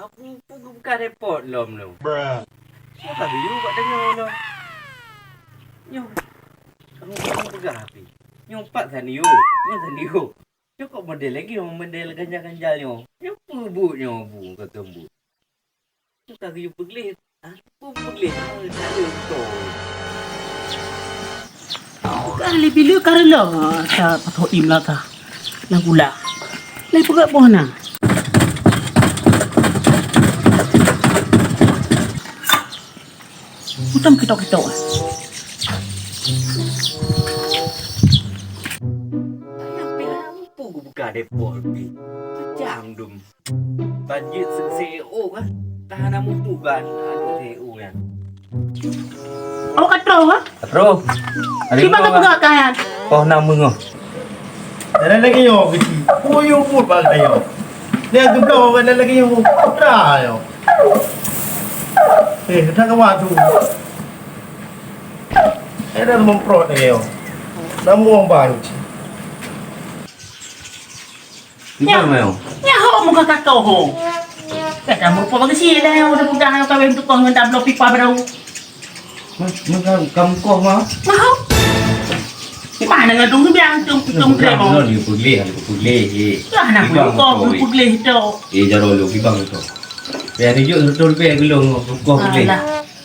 Aku buka repot lom lu. Siapa dulu buat dengar lo? Nyo. Kamu pegang api. Nyompak sandiu. Sandiu. Cukup model lagi model ganjal-ganjalnya. Nyo bubuknya bu kata bu. Tu tak you pegelit. Aku pegelit. Saya betul. Kali bila karela sa patho imla ka. Nagula. Lai pagak po na. Putam kita. Aku buka depot pi. Jam dum. Budget CEO kan. Tahan amu tuban ada CEO kan. Awak katro ha? Bro. Kiba ka pagak kayan? Oh nama ngah. Ada lagi yo kecil. Oh yo pun bagai yo. Dia tu kau ada lagi yo. Dah yo. Kita ke waktu. Ada memprot lagi yo. Namu orang baru. Gimana mau? Ya ho mo ka katro ho. Kata mo po bagi sila yo da pudahan ka wen tukang ng tablo pipa bro. Kamu kau mah? Mau. Di mana nga dong biang tum kremo. No, dia pulih. Ya anak ko pugleh ito. Jaro lo kibang itu. Biar dia betul biar gelong kau pulih.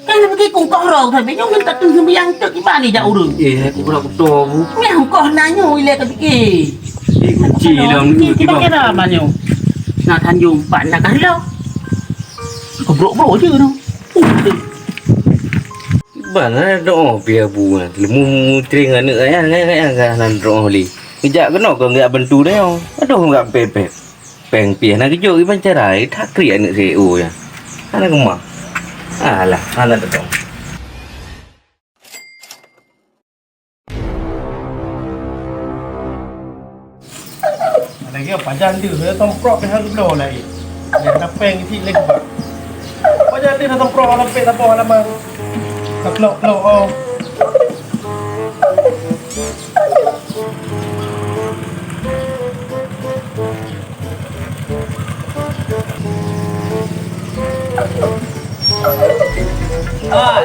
Kan pergi kung kohro sabi nyo minta tung biang tuk iba ni ja urun. Aku nak betul bu. Yang koh nanyo ile ka biki. Kunci dalam ni Kita kira apa nyo? Nak kan jumpa nak kahlo. Kebrok-brok je no. Bana doa biar bu lemu tring anak ayah nan doa li. Kejak kena kau enggak bantu dah yo. Aduh enggak pepek. Peng piah nak kejok iban cerai tak kri anak CEO ya. Anak kemah. Alah, anak doa. Lagi pajan dia saya tomprok behal belah lagi. Dia nak peng kecil lagi buat. Pajan dia tomprok lepek apa lama. Keplok oh. Oi.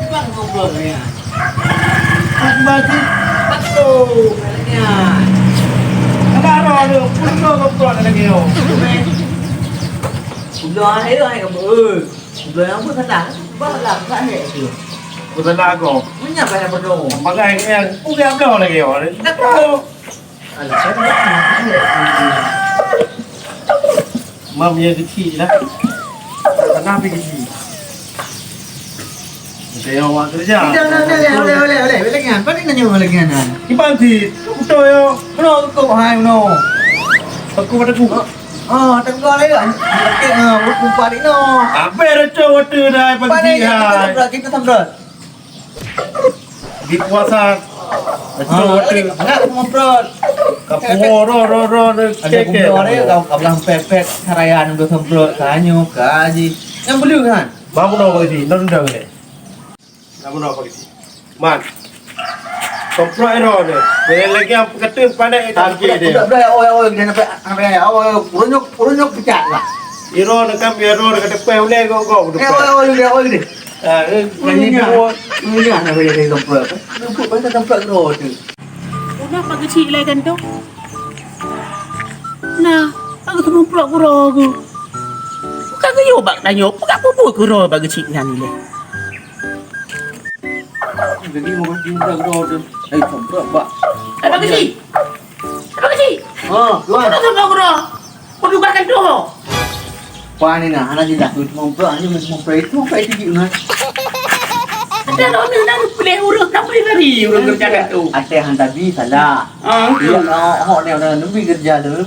Bang ngobrol ya. Bagi Betul. Ya. Kenapa ada pun tomprok lagi yo. Udah ayo ai kamu. Udah yang pun kata. Bah lah kan ni tu. Betul aku. Punya banyak bodoh. Bagai yang udah belah lagi yo. Tak tahu. Alah saya tak. Mam dia kecil lah. Kenapa kecil? Dia awak kerja. Boleh. Belengan. Paling nanya belengan. Iban ti, betul yo. Bro, kau hai no. Aku pada ku. Oh, tengok lagi kan. Okey, buat ni no. Apa ada cowok tu dah pagi hai. Kita sambil. Di puasa. Cowok tu. Anak ngobrol. Kapu ro Ada ngobrol ni kau bilang pepek harayan udah ngobrol kanyo kaji. Yang beli kan? Bamu nak pagi, nondang ni. Bamu nak pagi. Man. Kompro ero ni. Dia lagi yang kata pandai targi dia. Oi, dia nampak urunjuk pecat lah. Ero nak kami ero nak kata pay boleh kau betul. Oi dia. Ah, Ini apa dia ngobrol? Ngobrol pasal ngobrol ro tu. Una pagi cilai kan tu. Nah, aku semua pulak kuro aku. Bukan ke yo bak tanya, bukan apa kuro bagi cik kan ni. Jadi mau juga ro tu. Kompro bak. Bagi cik. Bagi cik. tuan. Kita semua kuro. Kudu kan tu. Wah ni nah, anak tidak tu mampu, hanya mampu itu juga. Ada orang yang boleh urus, tak boleh lari urus kerja kat tu. Ada yang tadi salah. Dia hok ni orang lebih kerja lu.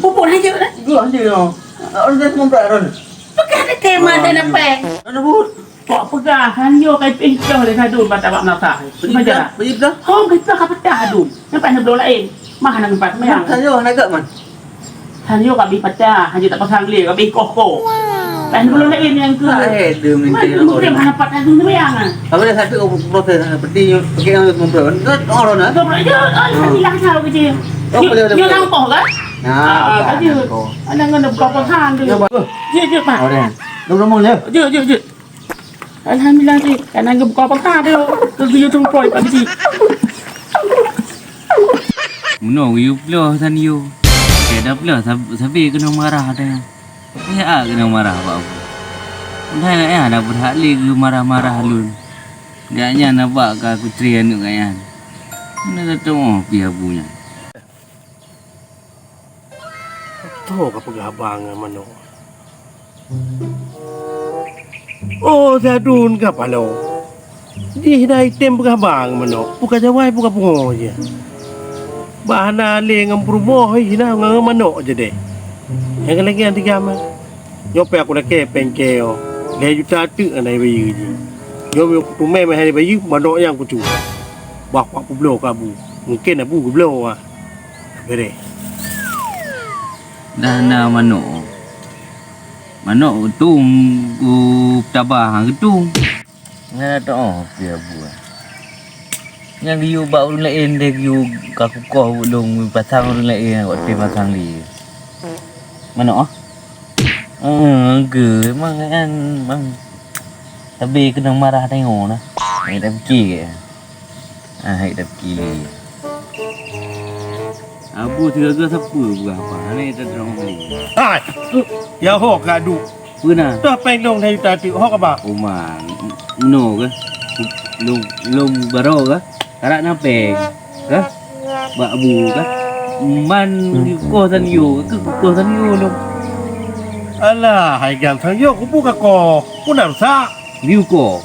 Pupuk aja lah. Gua aja yo. Orang dah mampu orang. Bukan ada tema dan apa. Aduh, kok pegahan yo kai pinjau le kadun bata bak nasa. Majalah. Bagi dah. Hong kita ka pecah adun. Nampak nak belah lain. Mah nang empat mayang. Saya nak agak man. Hanyo ka bi pecah, hanya tak pasang le ka bi koko. Lain belah lain yang ke. Dia minta Mungkin mana empat adun mayang ah. Kalau dia satu proses seperti pakai yang mampu. Orang nak. Kau belajar, hilang sao kecil. Yo nang poh kan? Nah, Tadi anak ngana buka pakan tu. Je pak. Ở đây. Lúc đó mong nhớ. Je. Alhamdulillah je. Kan angga buka pakan tu. Kegiyu tung poi pak ji. Meno you pula san you. Ke dah pula sabi kena marah dah. Ya kena marah apa. Dah ya dah berhak li marah-marah lun. Dia nak buat ke aku trian tu kan. Mana tahu pihak punya. Tuh kapagabang mano. Oh, sadun ka palo. Di dai tem pagabang mano. Buka jawai buka pungo je. Bahana le ngam prumo hina ngam mano je deh. Yang lagi anti gama. Nyope aku nak ke pengkeo. Le juta tu anai bayi je. Yo tu me me hari bayi mano yang ku tu. Bah pak publo ka bu. Mungkin abu ku blo ah. Bere. Dah na manok tung ku tabah tu ngana to pia buat yang you ba urang lain dek you ka ku ko long pasang urang lain wat pe pasang li manok ke mang an mang tapi kena marah tengok nah hai dah fikir hai dah fikir Abu tiga siapa berapa? Ini kita terang beli. Hai. Ya hok gadu. Puna. Dah penglong dari tadi hok apa? Oman. No ke? Lung baro ke? Karak napeng. Ke? Bak abu ke? Man kosan you ke kosan you lung. Alah, hai gam thang yo ku buka ko. Ku nak sa. Liu ko.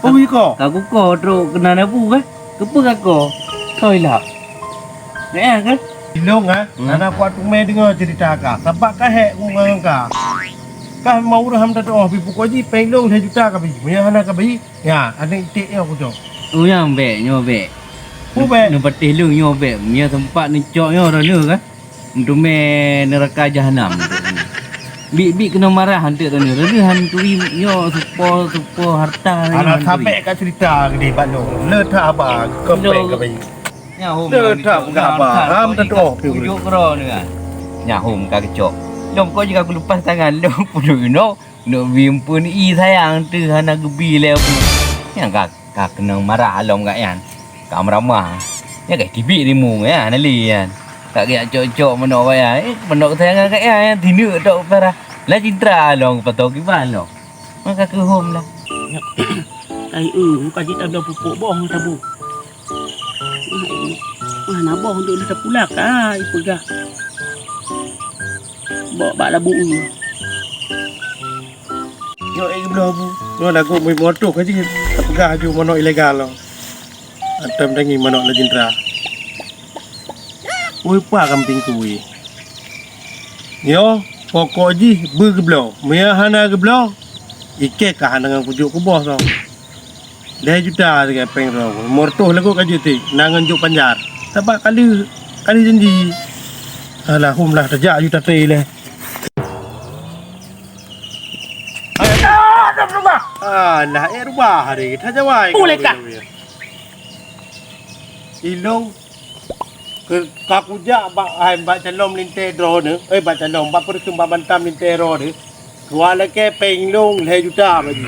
Oh wi ko. Aku ko tro kena abu ke? Kepa ko. Koi lah. Nah kan? Ilong ah, anak kuat me dengar cerita ka. Sebab ka hek ku ngang ka. Ka mau dah ham dah oh pipu ko ji penglong 2 juta ka bi. Punya anak ka bi. Ya, ada itik yo ku jo. Oh yang be nyobe. Ku be. Nu patih lu nyobe. Mia tempat ni cok nyo dah lu kan? Untuk me neraka jahanam. Bi kena marah hantu tu ni. Rene hantu nyo supo harta ni. Anak sampai ka cerita gede balong. Le tha ba ke pe ka bi. Nhà hôm tak apa. Ham tak oh piu. Ujuk kero ni kan. Nhà hôm ka kecok. Dom kau juga aku lepas tangan lu pun no. No bim pun I sayang tu hana gebi le pun. Yang ka kena marah alom kak yan. Ka meramah. Ya kak tibi ni mung ya nali yan. Kak ya cok meno ba ya. Meno sayang kak ya tinu tok para. La cinta along patok kiban lo. Maka ke home lah. Ai bukan kita dah pupuk bohong tabu. Mana bohong tu dah pulak ai pegah. Bawa bak labu. Yo belum bu. Yo nak go motor ka ji. Pegah ju mano ilegal lo. Atam dangi mano la jindra. Ui pa kamping kui. Yo pokok ji bergeblo. Mia hana geblo. Ike ka hana pujuk ku bos lo. 2 juta dengan peng ro. Mortoh lagu ka jiti nangan juk panjar. Sebab kali janji. Alah hum lah terjak juta tre le. Dah berubah. Alah rubah hari. Tha jawai. Boleh kah? Ilong ke kakuja ba calom linte dro ne. Ba calom ba per kemba bantam linte ro ne. Dua leke penglong 2 juta bagi.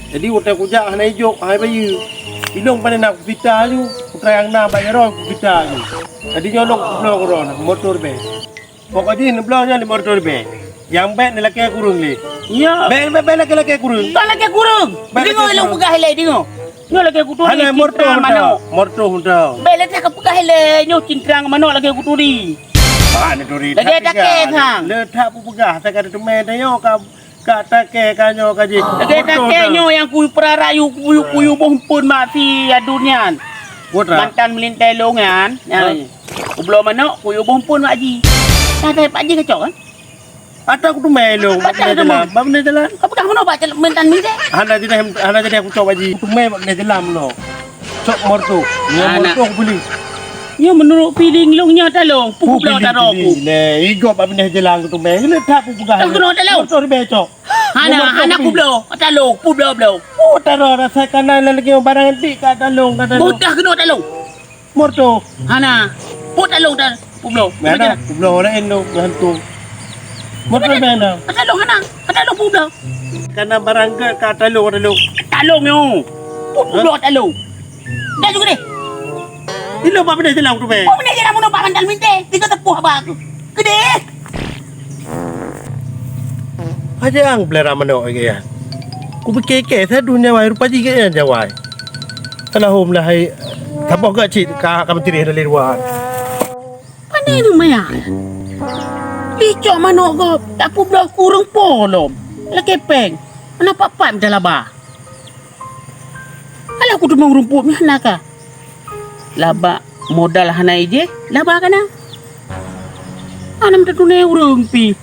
Jadi hotel kujak hana hijau, hai bayu. Ilong pada nak pita ju, putra yang nak bayar ron pita ju. Jadi nyolong blok ron motor be. Pokoknya ni bloknya ni motor be. Yang bet ni laki kurung ni. Ya. Bet laki kurung. Tak lagi kurung. Tengok lu pegah helai tengok. Nyo lagi aku turi. Hana motor hundah. Bela tak pegah helai nyo cintrang mana lagi aku turi. Ah ni turi. Lagi tak ke hang. Le tak pu pegah tak ada temen dah yo ka take kanyo kaji. Lagi tak ke nyo yang kuyu perarayu kuyu bohong pun mati adunian. Putra. Mantan melintai longan. Belum mana kuyu bohong pun mak ji. Tak pak ji kacau kan? Ata aku tu melong. Baca jalan. Bab ni jalan. Kau pegang mana baca mentan ni deh? Hana jadi aku coba ji. Tu me bab ni jalan lo. Cok morto. Ni morto aku beli. Ya menurut feeling longnya tak long. Pupu belau tak roku. Le, igo bab ni jalan tu me. Ni tak pu pegah. Tak kena tak long. Motor be cok. Hana pupu belau. Tak long. Pupu belau. Oh, taro rasa kanan lagi barang nanti kat dalong. Budak kena tak long. Morto. Hana. Put tak long dah. Publo. Mana? Publo na eno hantu. Mo pa mana? Katalong ana. Katalong publo. Kana barangga katalo. Talong yo. Publo talong. Dah juga deh. Ilo pa pala silang tume. Oh, mana dia nak mandal minte. Tiga tepuh abang aku. Gede. Aja ang blera mano kaya. Ku keke sa dunia wai rupa ji kaya jawai. Kalau home lah hai tapok ka cik ka menteri dari luar. Pandai tu maya. Licok manok ko. Tak publo kurang polom. Lekepeng. Mana papat macam laba. Alah aku tu mau rumput ni hanaka. Laba modal hanai je. Laba kana. Anam tu ne urang pi.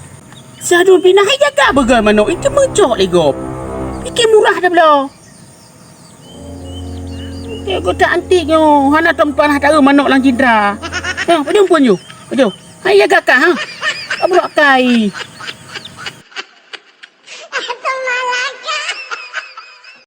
Sadun pi nak jaga bagaimana itu mencok legop. Fikir murah dah belah. Dia kata antik yo. Hana tuan-tuan hata manok lang cindra. Ha, pergi pun you. Pergi. Hai jaga kah ha. Abrak kai.